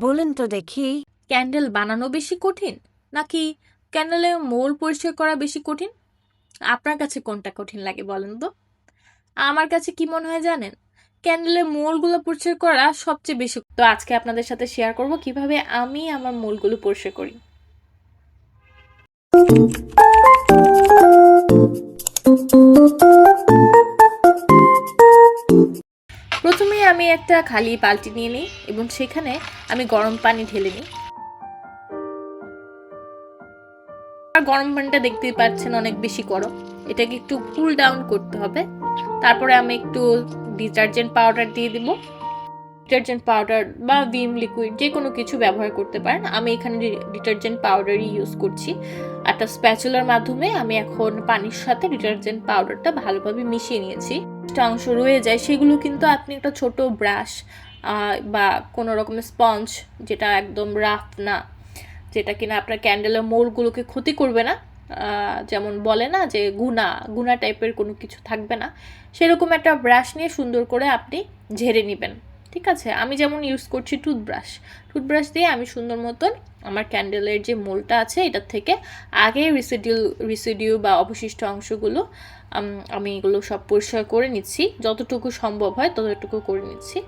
বলেন তো দেখি। ক্যান্ডেল বানানো বেশি কঠিন নাকি ক্যান্ডেলের মোল পরিষ্কার করা বেশি কঠিন? আপনার কাছে কোনটা কঠিন লাগে বলেন তো? আমার কাছে কি মনে হয় জানেন? ক্যান্ডেলের মোলগুলো পরিষ্কার করা সবচেয়ে বেশি। তো আজকে আপনাদের সাথে শেয়ার করব কিভাবে আমি আমার মোলগুলো পরিষ্কার করি। প্রথমেই আমি একটা খালি বালতি নিয়ে নিই এবং সেখানে আমি গরম পানি ঢেলে নিই। আর গরম পানিটা দেখতেই পাচ্ছেন অনেক বেশি গরম। এটাকে একটু কুল ডাউন করতে হবে। তারপরে আমি একটু ডিটারজেন্ট পাউডার দিয়ে দিব। ডিটারজেন্ট পাউডার বা ভিম লিকুইড যে কোনো কিছু ব্যবহার করতে পারেন। আমি এখানে ডিটারজেন্ট পাউডারই ইউজ করছি। একটা স্প্যাচুলার মাধ্যমে আমি এখন পানির সাথে ডিটারজেন্ট পাউডারটা ভালোভাবে মিশিয়ে নিয়েছি। একটা অংশ রয়ে যায় সেগুলো কিন্তু আপনি একটা ছোট ব্রাশ বা কোনো রকমের স্পঞ্জ, যেটা একদম রাফ না, যেটা কিনা আপনার ক্যান্ডেলের মোড়গুলোকে ক্ষতি করবে না, যেমন বলে না যে গুনা গুনা টাইপের কোনো কিছু থাকবে না, সেরকম একটা ব্রাশ নিয়ে সুন্দর করে আপনি ঝেড়ে নেবেন। ঠিক আছে, আমি যেমন ইউজ করছি টুথব্রাশ। টুথব্রাশ দিয়ে আমি সুন্দর মতন আমার ক্যান্ডেলের যে মোলটা আছে এটার থেকে আগে রিসিডিউ বা অবশিষ্ট অংশগুলো আমি এগুলো সব পরিষ্কার করে নিচ্ছি, যতটুকু সম্ভব হয় ততটুকু করে নিচ্ছি।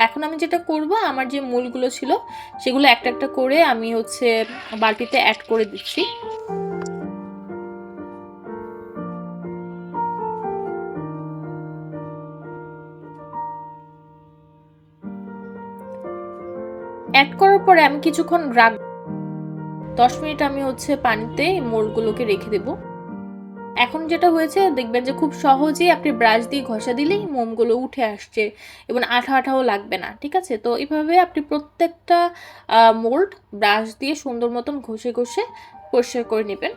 এখন আমি যেটা করব, আমার যে মূলগুলো ছিল সেগুলো একটা একটা করে আমি বালতিতে অ্যাড করে দিচ্ছি। অ্যাড করার পরে আমি কিছুক্ষণ 10 মিনিট আমি পানিতে মোলগুলোকে রেখে দেব। এখন যেটা হয়েছে দেখবেন যে খুব সহজেই আপনি ব্রাশ দিয়ে ঘষা দিলেই মোমগুলো উঠে আসছে এবং আঠা আঠাও লাগবে না। ঠিক আছে, তো এভাবে আপনি প্রত্যেকটা মোল্ড ব্রাশ দিয়ে সুন্দর মতন ঘষে ঘষে পরিষ্কার করে নেবেন।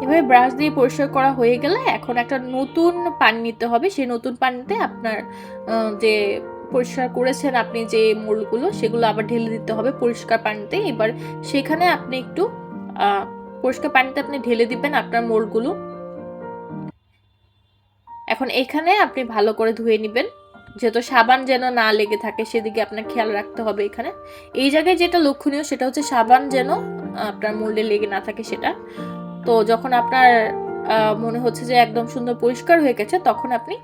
এভাবে ব্রাশ দিয়ে পরিষ্কার করা হয়ে গেলে এখন একটা নতুন পানি নিতে হবে। সেই নতুন পানিতে আপনার যে পরিষ্কার করেছেন আপনি যে মোলগুলো, সেগুলো আবার ঢেলে দিতে হবে পরিষ্কার পানিতে। এবার সেখানে আপনি একটু পরিষ্কার পানিতে আপনি ঢেলে দিবেন আপনার মোলগুলো। এখন এখানে আপনি ভালো করে ধুয়ে নেবেন, যেহেতু সাবান যেন না লেগে থাকে সেদিকে আপনার খেয়াল রাখতে হবে। এখানে এই জায়গায় যেটা লক্ষণীয় সেটা হচ্ছে সাবান যেন আপনার মোল্ডে লেগে না থাকে সেটা। তো যখন আপনার মনে হচ্ছে যে একদম সুন্দর পরিষ্কার হয়ে গেছে, তখন আপনি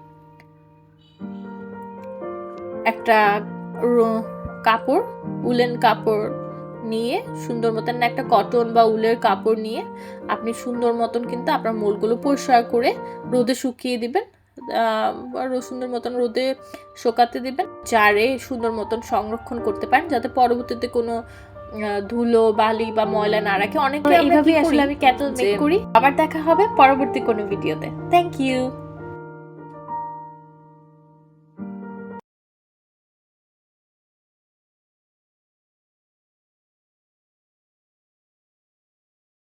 একটা কাপড়, উলেন কাপড় নিয়ে সুন্দর মতন, একটা কটন বা উলের কাপড় নিয়ে আপনি সুন্দর মতন কিন্তু আপনার মোলগুলো পরিষ্কার করে রোদে শুকিয়ে দিবেন। সুন্দর মতন রোদে শুকাতে দিবেন, জারে সুন্দর মতন সংরক্ষণ করতে পারেন, যাতে পরবর্তীতে কোনো ধুলো বালি বা ময়লা না রাখে। অনেকে এইভাবেই আসলে আমি ক্যাটল মেক করি। আবার দেখা হবে পরবর্তী কোনো ভিডিওতে। Thank you.